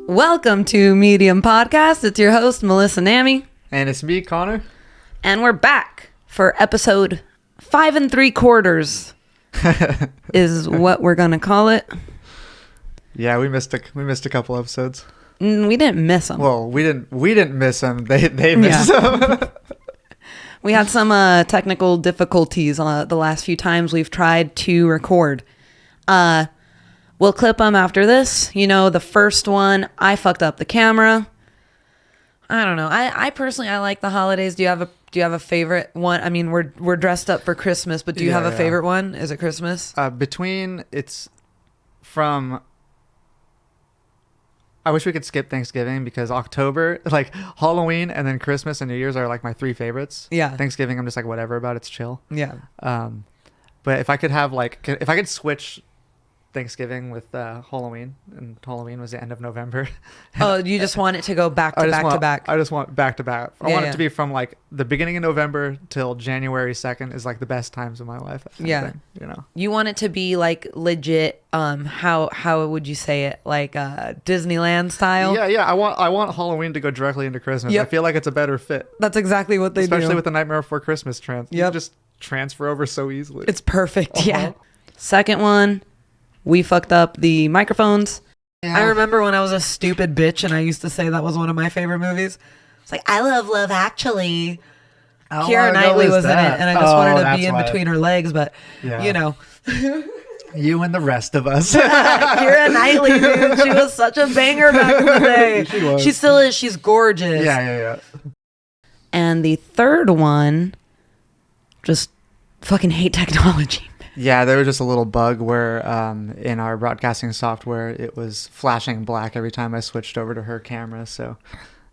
Welcome to Medium Podcast. It's your host, Melissa Nami. And it's me, Connor. And we're back for episode 5 3/4 is what we're going to call it. Yeah, we missed a couple episodes. We didn't miss them. Well, we didn't miss them. They missed them. We had some technical difficulties the last few times we've tried to record. We'll clip them after this. You know, the first one, I fucked up the camera. I don't know. I personally, I like the holidays. Do you have a favorite one? I mean, we're dressed up for Christmas, but do you have a favorite one? Is it Christmas? It's from. I wish we could skip Thanksgiving because October, like Halloween and then Christmas and New Year's are like my three favorites. Yeah. Thanksgiving, I'm just like whatever about it's chill. Yeah. But if I could switch Thanksgiving with Halloween, and Halloween was the end of November. Oh, you just want it to go back to back. I just want back to back. I want it Yeah. to be from like the beginning of November till January 2nd is like the best times of my life. Yeah. You know. You want it to be like legit. How would you say it? Like Disneyland style. Yeah. I want Halloween to go directly into Christmas. Yep. I feel like it's a better fit, That's exactly what they do. especially with the Nightmare Before Christmas trend. You Yep. just transfer over so easily. It's perfect. Uh-huh. Yeah. Second one, we fucked up the microphones. Yeah. I remember when I was a stupid bitch and I used to say that was one of my favorite movies. It's like, I love Love Actually. How Keira long ago Knightley was in it, that? and I just wanted to that's be in why. between her legs, but Yeah. you know. You and the rest of us. Keira Knightley, dude, she was such a banger back in the day. She was. She still is. She's gorgeous. Yeah. And the third one, just fucking hate technology. Yeah, there was just a little bug where in our broadcasting software it was flashing black every time I switched over to her camera, so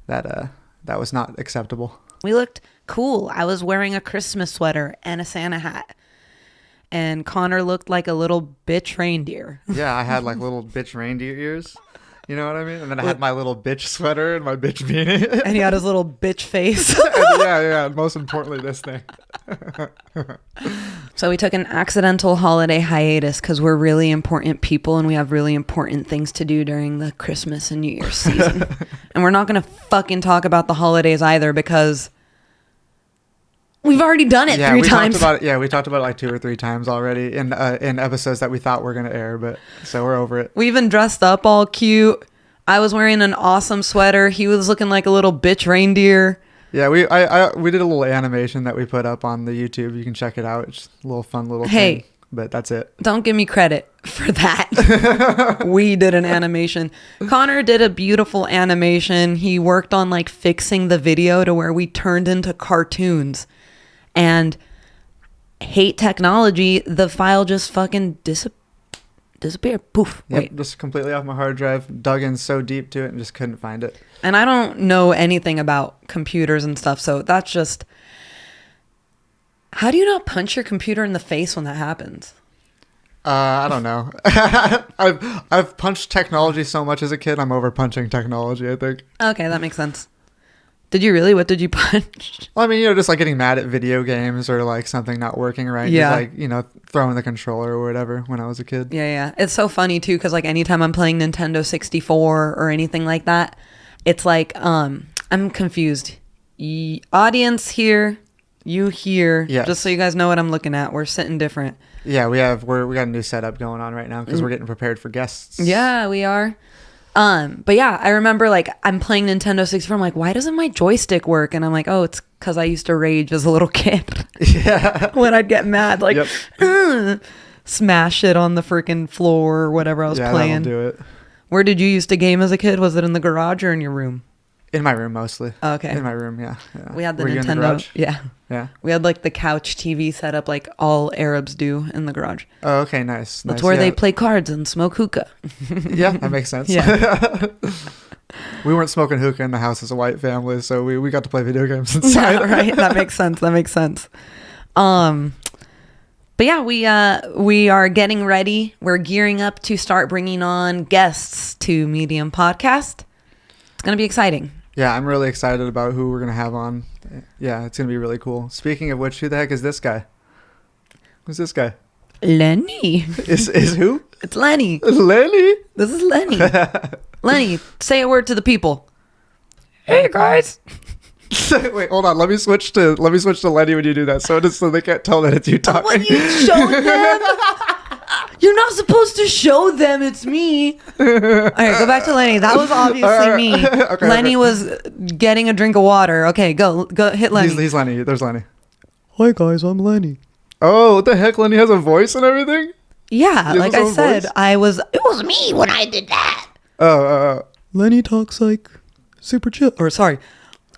that was not acceptable. We looked cool. I was wearing a Christmas sweater and a Santa hat. And Connor looked like a little bitch reindeer. Yeah, I had like little bitch reindeer ears. You know what I mean? And then I had my little bitch sweater and my bitch beanie. And he had his little bitch face. yeah. Most importantly, this thing. So we took an accidental holiday hiatus because we're really important people and we have really important things to do during the Christmas and New Year's season. And we're not going to fucking talk about the holidays either because we've already done it three times. We talked about it like 2 or 3 times already in episodes that we thought were going to air, but so we're over it. We even dressed up all cute. I was wearing an awesome sweater. He was looking like a little bitch reindeer. Yeah, we did a little animation that we put up on the YouTube. You can check it out. It's a little fun little thing. But that's it. Don't give me credit for that. We did an animation. Connor did a beautiful animation. He worked on like fixing the video to where we turned into cartoons. And hate technology, the file just fucking disappeared. Poof. Yep, Wait. just completely off my hard drive. Dug in so deep to it and just couldn't find it. And I don't know anything about computers and stuff, so that's just... How do you not punch your computer in the face when that happens? I don't know. I've punched technology so much as a kid. I'm over punching technology, I think. Okay, that makes sense. Did you really? What did you punch? Well, I mean, just like getting mad at video games or like something not working right. Yeah. Just like, throwing the controller or whatever when I was a kid. Yeah. It's so funny too, because like anytime I'm playing Nintendo 64 or anything like that, it's like, I'm confused. Audience here, you here. Yes. Just so you guys know what I'm looking at. We're sitting different. Yeah, we got a new setup going on right now because we're getting prepared for guests. Yeah, we are. But yeah, I remember like I'm playing Nintendo 64. I'm like, why doesn't my joystick work? And I'm like, oh, it's because I used to rage as a little kid. Yeah. When I'd get mad, like, Yep. Smash it on the freaking floor or whatever I was playing. That'll do it. Where did you used to game as a kid? Was it in the garage or in your room? In my room mostly. Oh, okay. In my room, yeah. We had the Were you in the Nintendo. garage? Yeah. Yeah. We had like the couch TV set up like all Arabs do in the garage. Oh, okay, nice. That's where they play cards and smoke hookah. Yeah, that makes sense. Yeah. We weren't smoking hookah in the house as a white family, so we got to play video games inside. Yeah, right. That makes sense. But yeah, we are getting ready. We're gearing up to start bringing on guests to Medium Podcast. It's going to be exciting. Yeah, I'm really excited about who we're going to have on. Yeah, it's going to be really cool. Speaking of which, who the heck is this guy? Who's this guy? Lenny. Is who? It's Lenny. Lenny? This is Lenny. Lenny, say a word to the people. Hey guys. Wait, hold on. Let me switch to Lenny when you do that, so they can't tell that it's you talking. What, you show them? You're not supposed to show them it's me. All right, go back to Lenny. That was obviously me. Okay, Lenny was getting a drink of water. Okay, go hit Lenny. He's Lenny. There's Lenny. Hi guys, I'm Lenny. Oh, what the heck? Lenny has a voice and everything? Yeah, He has like his I own said, voice? it was me when I did that. Oh. Lenny talks like super chill. Or sorry,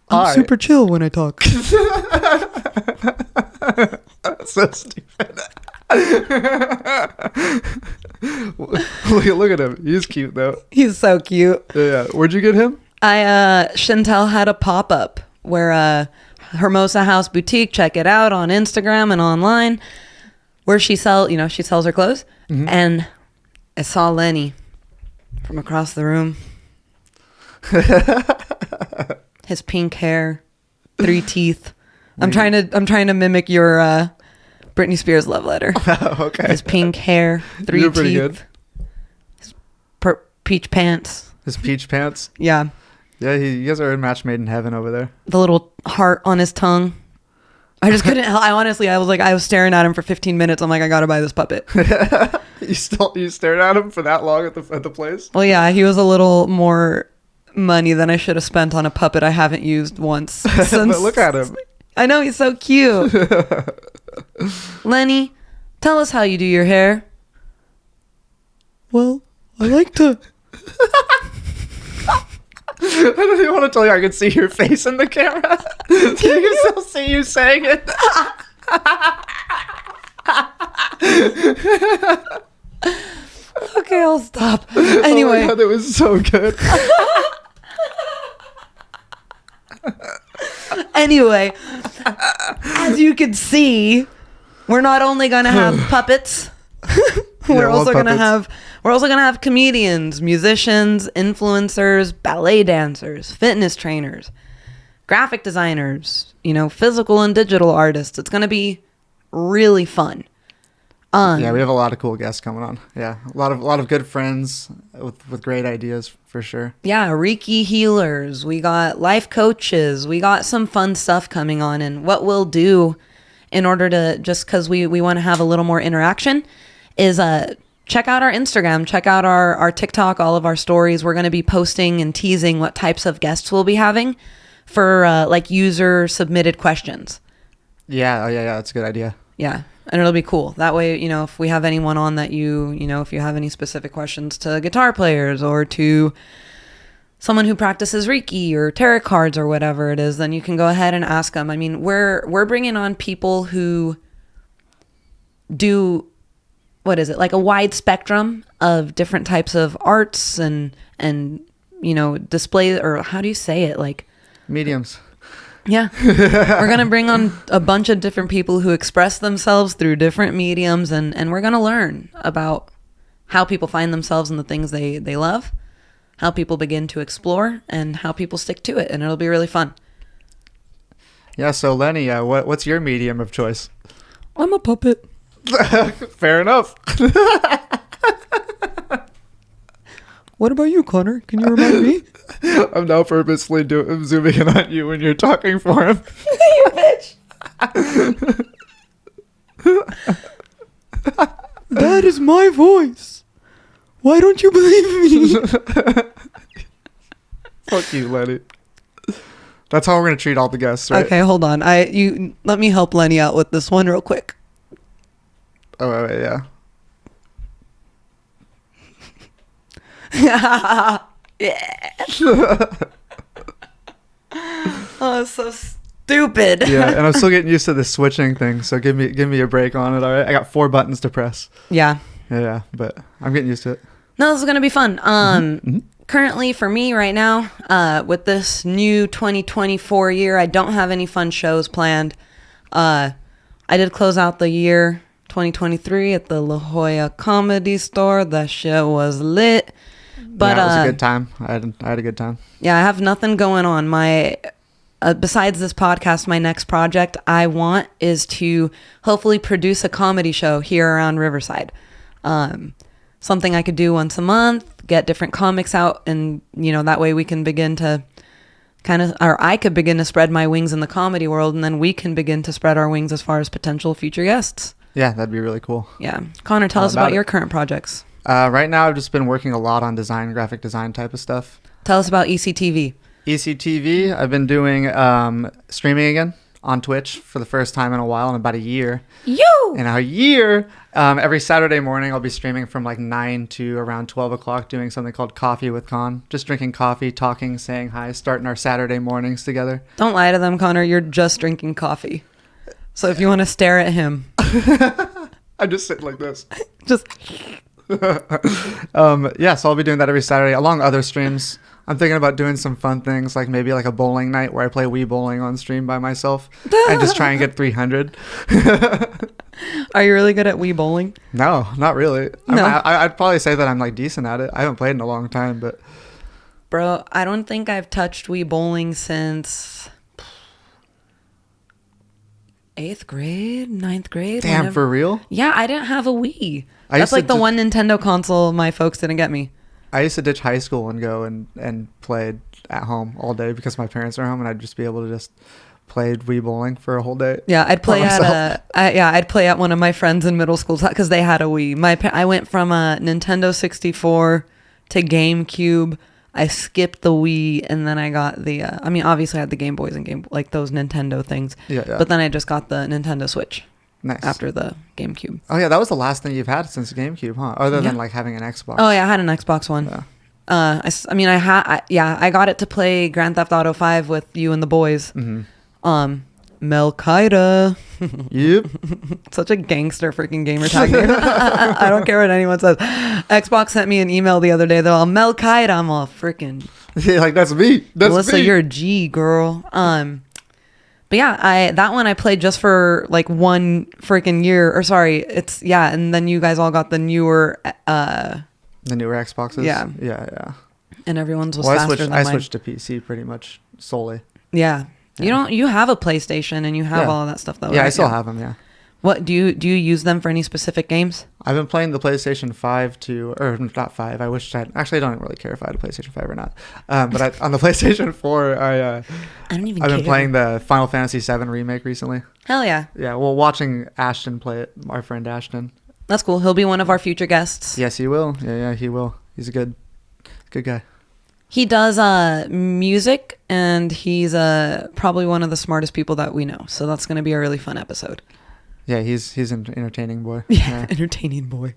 I'm Hi. super chill when I talk. So stupid. Look at him. He's cute though. He's so cute. Yeah. Where'd you get him? Chantel had a pop-up where Hermosa House Boutique, check it out on Instagram and online, where she sells her clothes. Mm-hmm. And I saw Lenny from across the room. His pink hair, 3 teeth. I'm trying to mimic your Britney Spears love letter. Okay. His pink hair, 3 You're teeth. pretty good. His peach pants. His peach pants. Yeah. Yeah, you guys are a match made in heaven over there. The little heart on his tongue. I just couldn't. I was staring at him for 15 minutes. I'm like, I gotta buy this puppet. You stared at him for that long at the place? Well, yeah, he was a little more money than I should have spent on a puppet I haven't used once. Since, But look at him. I know, he's so cute. Lenny, tell us how you do your hair. Well, I like to. I don't even want to tell you. I can see your face in the camera. Can you still see you saying it? Okay, I'll stop. Oh Anyway, my God, that was so good. Anyway, as you can see, we're not only gonna have puppets. We're also gonna have comedians, musicians, influencers, ballet dancers, fitness trainers, graphic designers, physical and digital artists. It's gonna be really fun. Yeah, we have a lot of cool guests coming on. Yeah, a lot of good friends with great ideas for sure. Yeah, Reiki healers. We got life coaches. We got some fun stuff coming on. And what we'll do in order to, just because we want to have a little more interaction, is check out our Instagram, check out our TikTok, all of our stories. We're going to be posting and teasing what types of guests we'll be having for like user submitted questions. Yeah, that's a good idea. Yeah. And it'll be cool. That way, if we have anyone on that if you have any specific questions to guitar players or to someone who practices Reiki or tarot cards or whatever it is, then you can go ahead and ask them. I mean, we're bringing on people who do, like a wide spectrum of different types of arts and display, or how do you say it? Like Mediums. Yeah. We're going to bring on a bunch of different people who express themselves through different mediums, and we're going to learn about how people find themselves in the things they love, how people begin to explore, and how people stick to it, and it'll be really fun. Yeah, so Lenny, what's your medium of choice? I'm a puppet. Fair enough. What about you, Connor? Can you remind me? I'm now purposely zooming in on you when you're talking for him. You bitch. That is my voice. Why don't you believe me? Fuck you, Lenny. That's how we're gonna treat all the guests, right? Okay, hold on. You let me help Lenny out with this one real quick. Oh, wait, yeah. Yeah. Oh, it's so stupid. Yeah, and I'm still getting used to the switching thing, so give me a break on it, all right? I got 4 buttons to press. Yeah. Yeah, but I'm getting used to it. No, this is gonna be fun. Currently for me right now, with this new 2024 year, I don't have any fun shows planned. I did close out the year 2023 at the La Jolla Comedy Store. That shit was lit. But yeah, it was a good time. I had a good time. yeah, I have nothing going on. My besides this podcast, my next project I want is to hopefully produce a comedy show here around Riverside. Something I could do once a month, get different comics out, and that way we can begin to I could begin to spread my wings in the comedy world, and then we can begin to spread our wings as far as potential future guests. Yeah, that'd be really cool. Yeah. Connor, tell us about your current projects. Right now, I've just been working a lot on graphic design type of stuff. Tell us about ECTV. ECTV, I've been doing streaming again on Twitch for the first time in a while, in about a year. In a year, every Saturday morning, I'll be streaming from like 9 to around 12 o'clock, doing something called Coffee with Con. Just drinking coffee, talking, saying hi, starting our Saturday mornings together. Don't lie to them, Connor. You're just drinking coffee. So if you want to stare at him. I just sit like this. Just... Yeah, so I'll be doing that every Saturday along other streams. I'm thinking about doing some fun things, like maybe like a bowling night where I play Wii Bowling on stream by myself and just try and get 300. Are you really good at Wii Bowling? No, not really. No. I'd probably say that I'm like decent at it. I haven't played in a long time, but Bro, I don't think I've touched Wii Bowling since 8th grade, 9th grade. damn, for real? Yeah, I didn't have a Wii. I That's used to like the one Nintendo console my folks didn't get me. I used to ditch high school and go and play at home all day because my parents are home, and I'd just be able to just play Wii Bowling for a whole day. Yeah, I'd play myself. I'd play at one of my friends in middle school because they had a Wii. I went from a Nintendo 64 to GameCube. I skipped the Wii, and then I got the. Obviously I had the Game Boys and like those Nintendo things. Yeah. But then I just got the Nintendo Switch. Nice. After the GameCube. Oh yeah, that was the last thing you've had since GameCube, huh? Other than Yeah. like having an Xbox. Oh yeah, I had an Xbox One. Yeah. I got it to play Grand Theft Auto 5 with you and the boys. Mm-hmm. Mel Qaeda. Yep. Such a gangster freaking gamer tag name. I don't care what anyone says. Xbox sent me an email the other day. They're all Mel Qaeda. I'm all freaking. Yeah, like that's me. That's Melissa, me. you're a G girl. But yeah, that one I played just for like one freaking year. Or sorry, and then you guys all got the newer. The newer Xboxes. Yeah. Yeah. And everyone's was Well, faster than mine. I switched to PC pretty much solely. Yeah. You have a PlayStation and you have Yeah. all of that stuff though. Yeah, I right? still have them. Yeah. What do you use them for any specific games? I've been playing the PlayStation 5 or not 5. I wish I don't really care if I had a PlayStation 5 or not. But on the PlayStation 4, I don't even I've care. been playing the Final Fantasy 7 remake recently. Hell yeah. Yeah, well, watching Ashton play it, our friend Ashton. That's cool. He'll be one of our future guests. Yes, he will. Yeah, he will. He's a good guy. He does music, and he's probably one of the smartest people that we know. So that's going to be a really fun episode. Yeah, he's an entertaining boy. Yeah, entertaining boy.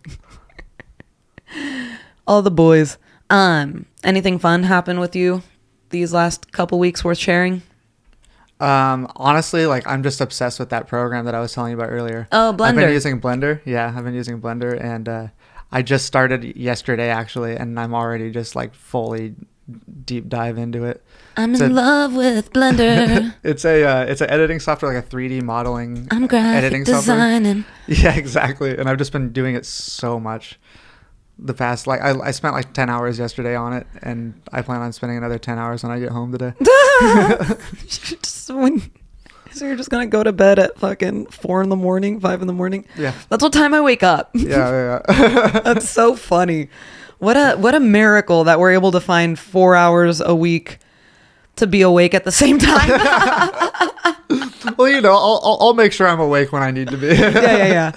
All the boys. Anything fun happened with you these last couple weeks worth sharing? Honestly, like I'm just obsessed with that program that I was telling you about earlier. Oh, Blender. I've been using Blender. Yeah, I've been using Blender, and I just started yesterday actually, and I'm already just like fully deep dive into it. I'm in love with Blender. It's an editing software, like a 3D modeling I'm graphic editing software. designing. Yeah, exactly. And I've just been doing it so much. The past, like I spent like 10 hours yesterday on it, and I plan on spending another 10 hours when I get home today. So you're just gonna go to bed at fucking 4 a.m, 5 a.m? Yeah. That's what time I wake up. Yeah. That's so funny. What a miracle that we're able to find 4 hours a week to be awake at the same time. Well, I'll make sure I'm awake when I need to be. Yeah.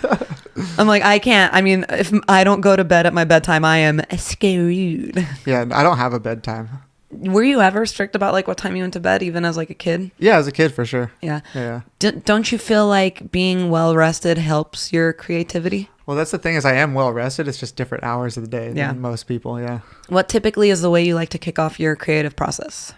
I'm like, I can't. I mean, if I don't go to bed at my bedtime, I am screwed. Yeah, I don't have a bedtime. Were you ever strict about like what time you went to bed, even as like a kid? Yeah, as a kid for sure. Yeah. Yeah. Don't you feel like being well rested helps your creativity? Well, that's the thing is I am well rested. It's just different hours of the day Yeah. than most people. Yeah. What typically is the way you like to kick off your creative process?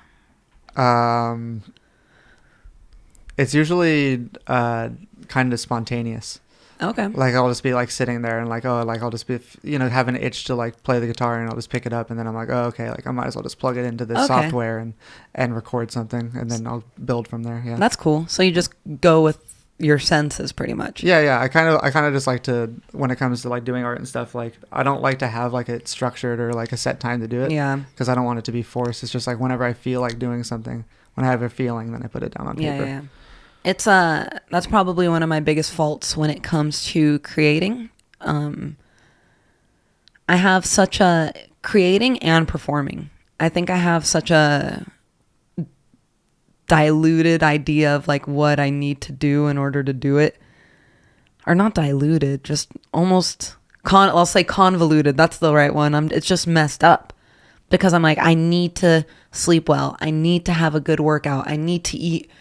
It's usually kind of spontaneous. Okay. Like I'll just be like sitting there and like I'll just be have an itch to like play the guitar, and I'll just pick it up, and then I'm like, oh, okay, like I might as well just plug it into this Okay. software and record something, and then I'll build from there. Yeah. That's cool. So you just go with your senses pretty much. Yeah. I kind of just like to, when it comes to like doing art and stuff, like I don't like to have like it structured or like a set time to do it. Yeah. Because I don't want it to be forced. It's just like whenever I feel like doing something, when I have a feeling, then I put it down on paper. Yeah. It's that's probably one of my biggest faults when it comes to creating. I have such a creating and performing. I think I have such a diluted idea of like what I need to do in order to do it. Or not diluted, just almost I'll say convoluted. That's the right one. It's just messed up because I'm like, I need to sleep well. I need to have a good workout. I need to eat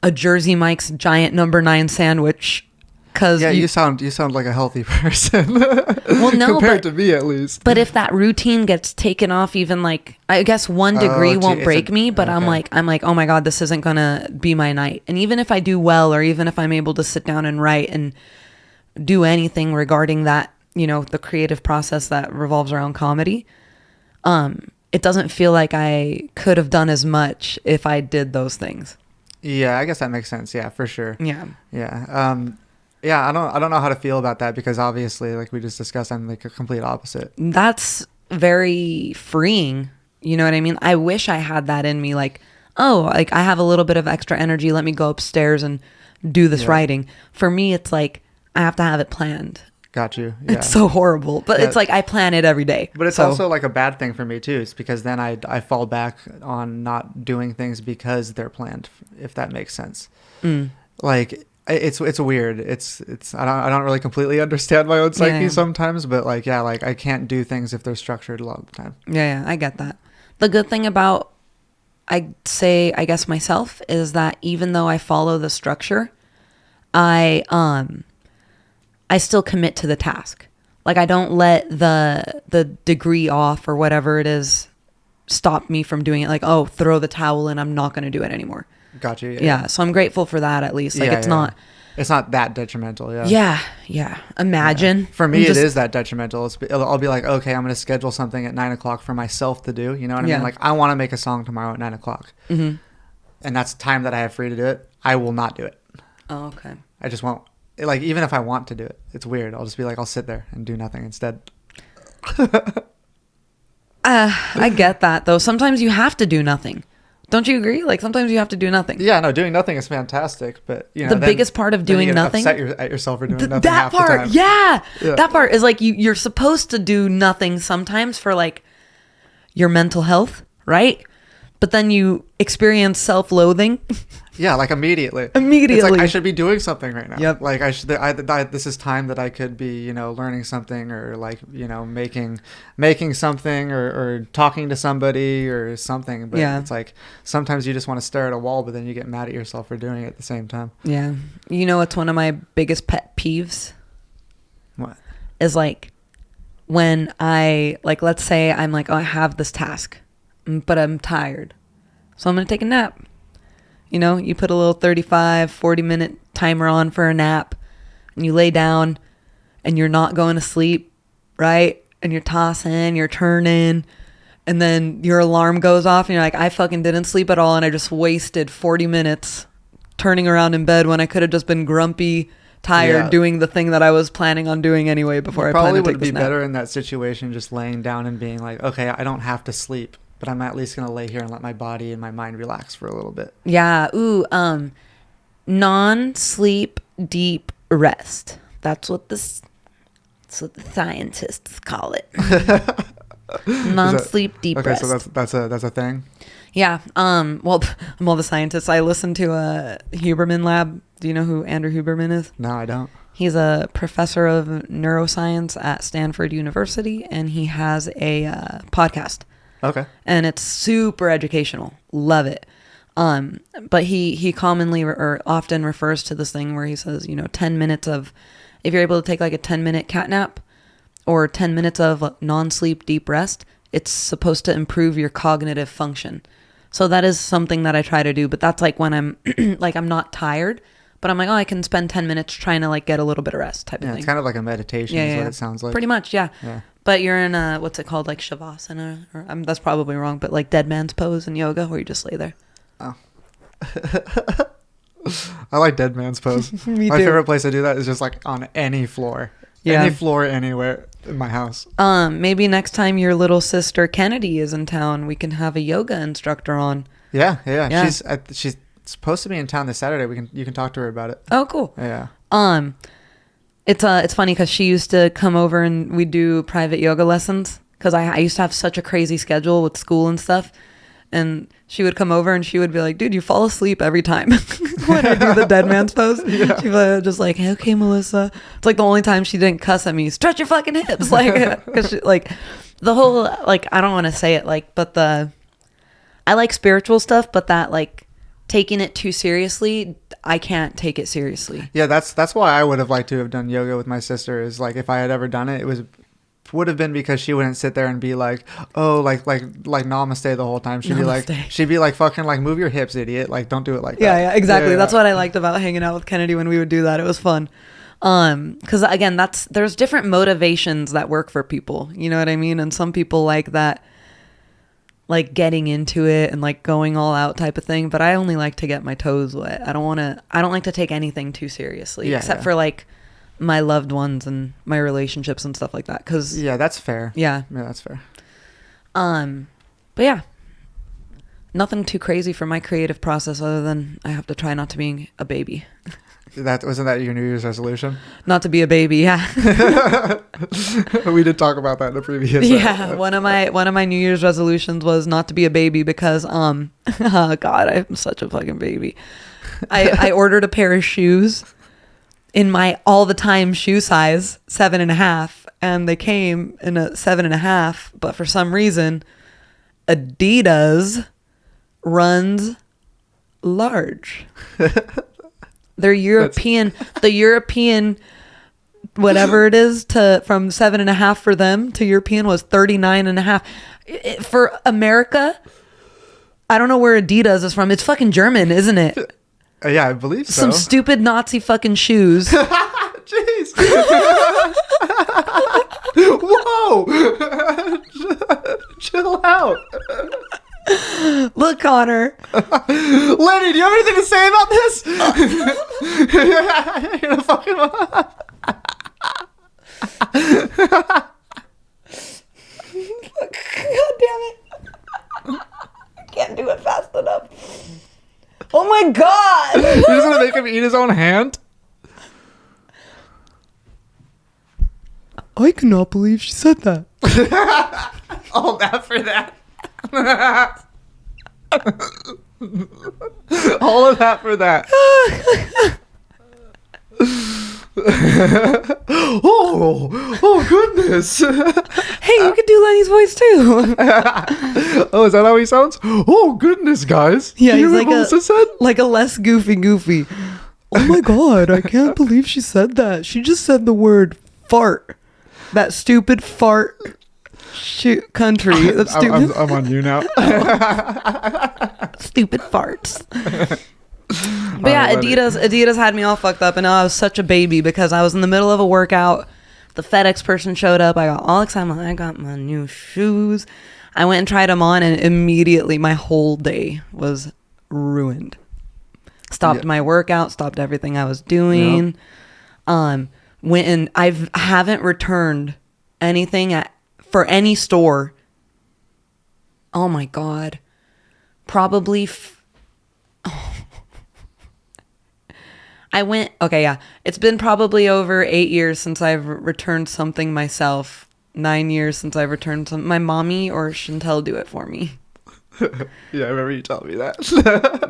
a Jersey Mike's giant number 9 sandwich. Cause you sound like a healthy person. Well, no, compared to me at least. But if that routine gets taken off, even like I guess 1 degree won't break me. But okay. I'm like, oh my God, this isn't gonna be my night. And even if I do well, or even if I'm able to sit down and write and do anything regarding that, you know, the creative process that revolves around comedy, it doesn't feel like I could have done as much if I did those things. Yeah, I guess that makes sense. Yeah, for sure. Yeah. Yeah, I don't know how to feel about that because obviously, like we just discussed, I'm like a complete opposite. That's very freeing. You know what I mean? I wish I had that in me. Like, oh, like I have a little bit of extra energy. Let me go upstairs and do this writing. For me, it's like I have to have it planned. Got you. Yeah. It's so horrible, but it's like I plan it every day. But it's also like a bad thing for me too. It's because then I fall back on not doing things because they're planned, if that makes sense. Like it's weird. It's I don't really completely understand my own psyche sometimes, but like like I can't do things if they're structured a lot of the time. Yeah, I get that. The good thing about I guess myself is that even though I follow the structure, I still commit to the task. Like I don't let the degree off or whatever it is stop me from doing it. Like, oh, throw the towel in. I'm not going to do it anymore. Got you. Yeah. So I'm grateful for that at least. Like it's not that detrimental. Yeah. Imagine. Yeah. For me, it is that detrimental. I'll be like, okay, I'm going to schedule something at 9:00 for myself to do. You know what I mean? Like I want to make a song tomorrow at 9:00. Mm-hmm. And that's time that I have free to do it. I will not do it. Oh, okay. I just won't. Like, even if I want to do it, it's weird. I'll just be like, I'll sit there and do nothing instead. I get that, though. Sometimes you have to do nothing. Don't you agree? Like, sometimes you have to do nothing. Yeah, no, doing nothing is fantastic. But, you know, the biggest part of doing nothing. Upset at yourself for doing nothing that half part, the time. yeah. That part is like you're supposed to do nothing sometimes for, like, your mental health, right? But then you experience self-loathing. Yeah, like immediately. It's like I should be doing something right now. Yep. Like this is time that I could be, you know, learning something or like, you know, making something or talking to somebody or something. But it's like sometimes you just want to stare at a wall, but then you get mad at yourself for doing it at the same time. Yeah. You know what's one of my biggest pet peeves? What? Is like when let's say I'm like, oh, I have this task, but I'm tired. So I'm going to take a nap. You know, you put a little 35, 40-minute timer on for a nap, and you lay down, and you're not going to sleep, right? And you're tossing, you're turning, and then your alarm goes off, and you're like, I fucking didn't sleep at all, and I just wasted 40 minutes turning around in bed when I could have just been grumpy, tired, doing the thing that I was planning on doing anyway before I planned to take this nap. Probably would be better in that situation just laying down and being like, okay, I don't have to sleep, but I'm at least going to lay here and let my body and my mind relax for a little bit. Yeah. Ooh, non-sleep deep rest. That's what the scientists call it. Non-sleep deep rest. Okay, so that's a thing? Yeah. Well, I'm all the scientists. I listen to a Huberman Lab. Do you know who Andrew Huberman is? No, I don't. He's a professor of neuroscience at Stanford University, and he has a podcast. Okay. And it's super educational. Love it. But he commonly or often refers to this thing where he says, you know, 10 minutes of, if you're able to take like a 10-minute cat nap or 10 minutes of non-sleep deep rest, it's supposed to improve your cognitive function. So that is something that I try to do, but that's like when I'm like, I'm not tired, but I'm like, oh, I can spend 10 minutes trying to like get a little bit of rest type of thing. It's kind of like a meditation is what it sounds like. Pretty much, yeah. But you're in a, what's it called, like Shavasana? Or that's probably wrong, but like dead man's pose in yoga where you just lay there. Oh. I like dead man's pose. Me My too. favorite place to do that is just like on any floor. Yeah. Any floor anywhere in my house. Maybe next time your little sister Kennedy is in town, we can have a yoga instructor on. Yeah. She's supposed to be in town this Saturday. You can talk to her about it. Oh, cool. Yeah. It's funny because she used to come over and we do private yoga lessons because I used to have such a crazy schedule with school and stuff. And she would come over and she would be like, dude, you fall asleep every time when I do the dead man's pose. Yeah. She'd be just like, hey, okay, Melissa. It's like the only time she didn't cuss at me. Stretch your fucking hips. Like, cause like the whole, like, I don't want to say it like, but I like spiritual stuff, but that like taking it too seriously, I can't take it seriously. Yeah, that's why I would have liked to have done yoga with my sister. Is like if I had ever done it, would have been because she wouldn't sit there and be like, oh, like namaste the whole time. She'd be like fucking like move your hips, idiot. Like don't do it like that. Yeah, exactly. Yeah. That's what I liked about hanging out with Kennedy when we would do that. It was fun. Because again, there's different motivations that work for people. You know what I mean? And some people like that, like getting into it and like going all out type of thing. But I only like to get my toes wet. I don't like to take anything too seriously, except for like my loved ones and my relationships and stuff like that. Cause that's fair. Yeah, that's fair. But yeah, nothing too crazy for my creative process other than I have to try not to be a baby. Wasn't that your New Year's resolution? Not to be a baby. Yeah. We did talk about that in the previous. Yeah. One of my New Year's resolutions was not to be a baby because oh God, I'm such a fucking baby. I ordered a pair of shoes in my all the time shoe size 7.5, and they came in a 7.5, but for some reason Adidas runs large. They're European. The European whatever it is from 7.5 for them to European was 39.5. For America, I don't know where Adidas is from. It's fucking German, isn't it? Yeah, I believe so. Some stupid Nazi fucking shoes. Jeez. Whoa. Chill out. Look, Connor. Lenny, do you have anything to say about this? You're gonna fucking... God damn it. I can't do it fast enough. Oh my God! You're just gonna make him eat his own hand? I cannot believe she said that. All that for that. All of that for that. Oh goodness. Hey, you could do Lenny's voice too. Oh, is that how he sounds? Oh goodness, guys. Yeah, he's like a less goofy. Oh my God, I can't believe she said that. She just said the word fart. That stupid fart country. That's stupid. I'm on you now. Stupid farts. But yeah, Adidas had me all fucked up, and I was such a baby because I was in the middle of a workout. The FedEx person showed up. I got all excited. I got my new shoes. I went and tried them on, and immediately my whole day was ruined. Stopped my workout, stopped everything I was doing. Yep. Went and I haven't returned anything for any store. Oh my God. Probably it's been probably over 8 years since I've returned something myself. 9 years since I've returned something. My mommy or Chantel do it for me. Yeah, I remember you telling me that.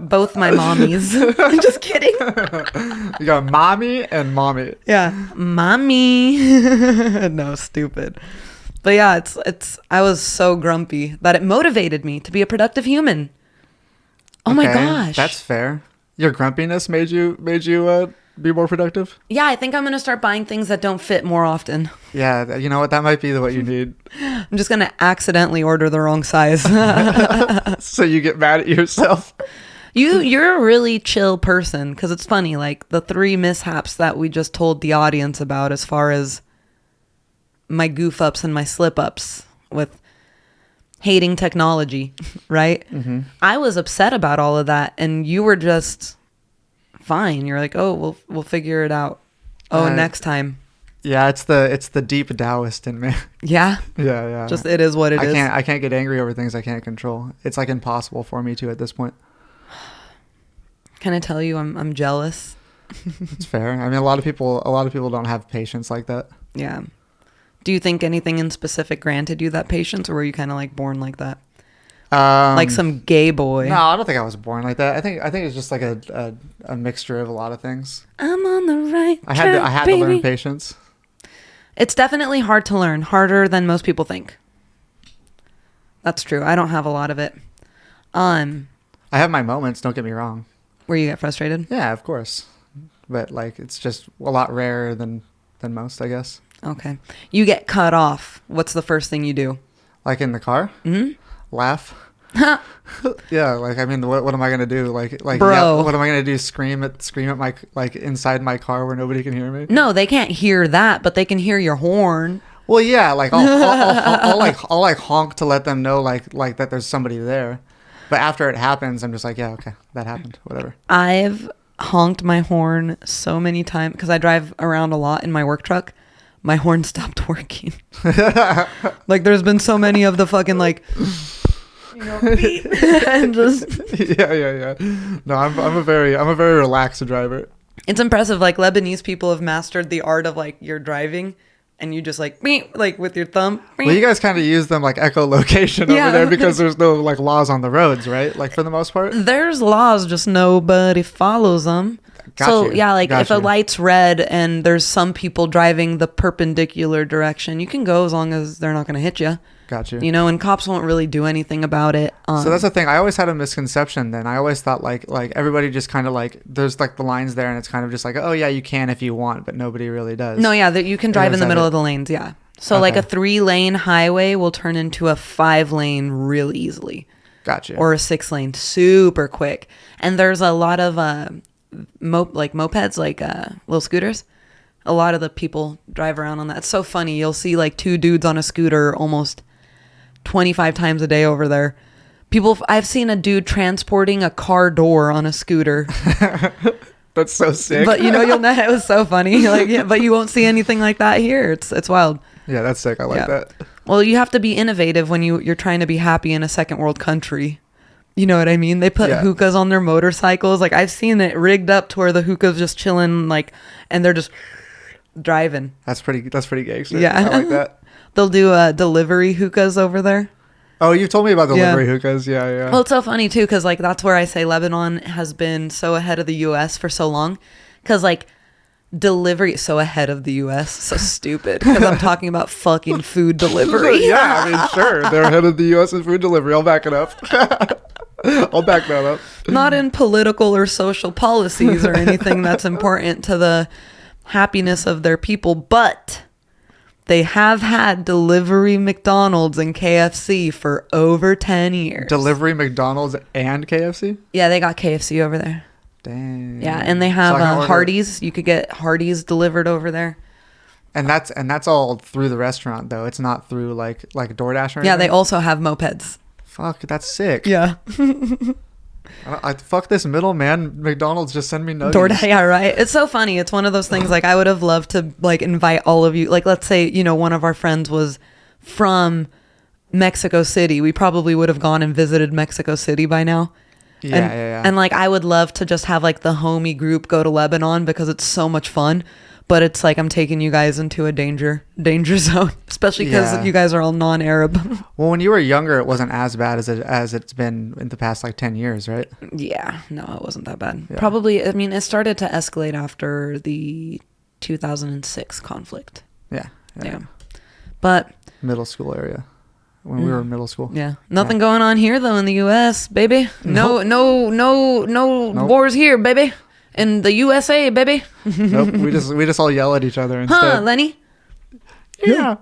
Both my mommies. I'm just kidding. You got mommy and mommy. Yeah, mommy. No, stupid. But yeah, it's. I was so grumpy that it motivated me to be a productive human. Oh my gosh, that's fair. Your grumpiness made you be more productive? Yeah, I think I'm going to start buying things that don't fit more often. Yeah, you know what? That might be what you need. I'm just going to accidentally order the wrong size. So you get mad at yourself. You're a really chill person, because it's funny, like the 3 mishaps that we just told the audience about as far as my goof ups and my slip ups with hating technology, right? Mm-hmm. I was upset about all of that, and you were just fine. You're like, oh, we'll figure it out. Oh, next time. Yeah, it's the deep Taoist in me. Yeah. Yeah. Just it is what it is. I can't get angry over things I can't control. It's like impossible for me to at this point. Can I tell you I'm jealous? It's fair. I mean, a lot of people don't have patience like that. Yeah. Do you think anything in specific granted you that patience, or were you kind of like born like that? Like some gay boy? No, I don't think I was born like that. I think it's just like a mixture of a lot of things. I'm on the right I had to learn patience. It's definitely hard to learn, harder than most people think. That's true. I don't have a lot of it. I have my moments, don't get me wrong. Where you get frustrated? Yeah, of course. But like it's just a lot rarer than most, I guess. Okay. You get cut off. What's the first thing you do? Like in the car? Mm-hmm. Laugh. Yeah, like I mean, what am I gonna do? Like, Bro. what am I gonna do? Scream at my like inside my car where nobody can hear me? No, they can't hear that, but they can hear your horn. Well, yeah, like I'll like honk to let them know like that there's somebody there. But after it happens, I'm just like, yeah, okay, that happened, whatever. I've honked my horn so many times because I drive around a lot in my work truck. My horn stopped working. Like there's been so many of the fucking like, you know, beep and just. Yeah. No, I'm a very relaxed driver. It's impressive. Like Lebanese people have mastered the art of like you're driving and you just like beep, like with your thumb. Beep. Well, you guys kind of use them like echolocation over there because there's no like laws on the roads, right? Like for the most part. There's laws, just nobody follows them. If a light's red and there's some people driving the perpendicular direction, you can go as long as they're not going to hit you. Got you. You know, and cops won't really do anything about it. So that's the thing. I always had a misconception then. I always thought like everybody just kind of like, there's like the lines there and it's kind of just like, oh yeah, you can if you want, but nobody really does. No, yeah, that you can drive in the middle of the lanes, yeah. So like a 3-lane highway will turn into a 5-lane real easily. Gotcha. Or a 6-lane super quick. And there's a lot of mopeds, like little scooters. A lot of the people drive around on that. It's so funny. You'll see like 2 dudes on a scooter almost 25 times a day over there. I've seen a dude transporting a car door on a scooter. That's so sick. But you'll know it was so funny. Like, yeah, but you won't see anything like that here. It's wild. Yeah, that's sick. I like that. Well, you have to be innovative when you're trying to be happy in a second world country. You know what I mean? They put hookahs on their motorcycles. Like I've seen it rigged up to where the hookah's just chilling, like, and they're just driving. That's pretty gangster. Yeah, I like that. They'll do delivery hookahs over there. Oh, you told me about delivery hookahs. Yeah. Well, it's so funny too, because like that's where I say Lebanon has been so ahead of the U.S. for so long, because like delivery so ahead of the U.S. So stupid, because I'm talking about fucking food delivery. Yeah, I mean, sure, they're ahead of the U.S. in food delivery. I'll back it up. I'll back that up. Not in political or social policies or anything that's important to the happiness of their people, but they have had delivery McDonald's and KFC for over 10 years. Delivery McDonald's and KFC? Yeah, they got KFC over there. Dang. Yeah, and they have Hardee's. You could get Hardee's delivered over there. And that's all through the restaurant though. It's not through like DoorDash or anything. Yeah, they also have mopeds. Fuck, that's sick. Yeah. I fuck this middleman. McDonald's, just send me nuggets. DoorDash, yeah, right. It's so funny. It's one of those things. Like I would have loved to like invite all of you. Like let's say one of our friends was from Mexico City. We probably would have gone and visited Mexico City by now. Yeah. And like I would love to just have like the homie group go to Lebanon because it's so much fun. But it's like I'm taking you guys into a danger zone, especially because you guys are all non-Arab. Well, when you were younger, it wasn't as bad as it's been in the past like 10 years, right? Yeah, no, it wasn't that bad. Yeah. Probably, I mean, it started to escalate after the 2006 conflict. Yeah. But middle school area. When we were in middle school. Yeah. Nothing going on here though in the US, baby. No wars here, baby. In the USA, baby. Nope. We just all yell at each other instead. Huh, Lenny? Yeah.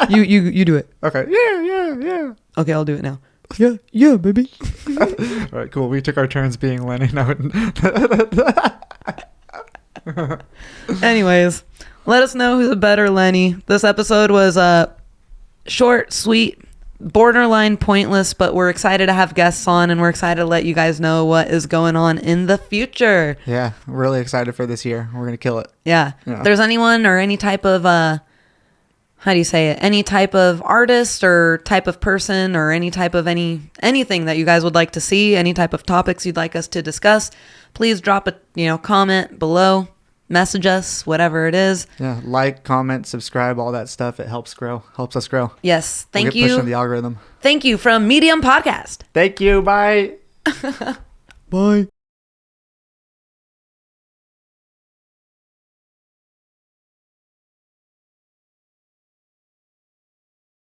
you do it. Okay. Yeah. Okay, I'll do it now. Yeah, baby. All right, cool. We took our turns being Lenny now. Anyways, let us know who's a better Lenny. This episode was short, sweet, borderline pointless, but we're excited to have guests on, and we're excited to let you guys know what is going on in the future. Yeah, really excited for this year. We're gonna kill it. Yeah. If there's anyone or any type of how do you say it? Any type of artist or type of person or any type of anything that you guys would like to see, any type of topics you'd like us to discuss, please drop a comment below, message us, whatever it is. Yeah, like, comment, subscribe, all that stuff. It helps us grow. Yes, thank We'll get pushed you. in the algorithm. Thank you from Medium Podcast. Thank you. Bye. Bye.